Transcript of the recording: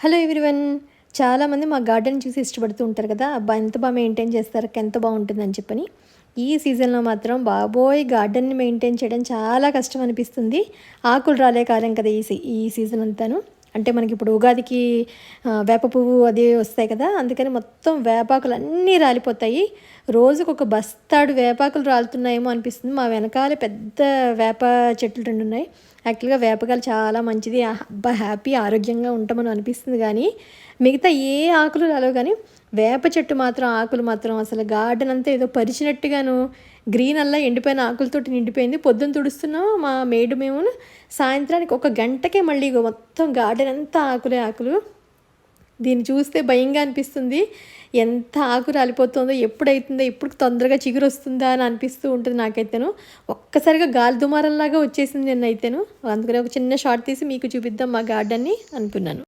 Hello everyone. చాలామంది మా garden చూసి ఇష్టపడుతూ ఉంటారు కదా, అబ్బా ఎంత బాగా మెయింటైన్ చేస్తారు, ఎంత బాగుంటుందని చెప్పని. ఈ సీజన్లో మాత్రం బాబోయ్ గార్డెన్ని మెయింటైన్ చేయడం చాలా కష్టం అనిపిస్తుంది. ఆకులు రాలే కాలం కదా ఈ సీజన్ అంతాను. అంటే మనకి ఇప్పుడు ఉగాదికి వేప పువ్వు అది వస్తాయి కదా, అందుకని మొత్తం వేపాకులు అన్నీ రాలిపోతాయి. రోజుకు ఒక బస్తాడు వేపాకులు రాలుతున్నాయేమో అనిపిస్తుంది. మా వెనకాల పెద్ద వేప చెట్లు 2 ఉన్నాయి. యాక్చువల్గా వేపకాయలు చాలా మంచిది, అబ్బా హ్యాపీ ఆరోగ్యంగా ఉంటామని అనిపిస్తుంది. కానీ మిగతా ఏ ఆకులు రాలేవు, కానీ వేప చెట్టు మాత్రం ఆకులు మాత్రం అసలు గార్డెన్ అంతా ఏదో పరిచినట్టుగాను గ్రీన్ అల్లా ఎండిపోయిన ఆకులతోటి నిండిపోయింది. పొద్దున్న తుడుస్తున్నాం మా మేడ్ మేము, సాయంత్రానికి 1 గంటకే మళ్ళీ మొత్తం గార్డెన్ అంతా ఆకులే ఆకులు. దీన్ని చూస్తే భయంగా అనిపిస్తుంది. ఎంత ఆకు రాలిపోతుందో, ఎప్పుడైతుందో, ఎప్పుడు తొందరగా చిగురు వస్తుందా అని అనిపిస్తూ ఉంటుంది నాకైతేను. ఒక్కసారిగా గాలి దుమారంలాగా వచ్చేసింది నిన్నైతేను. అందుకని ఒక చిన్న షార్ట్ తీసి మీకు చూపిద్దాం మా గార్డెన్ని అనుకున్నాను.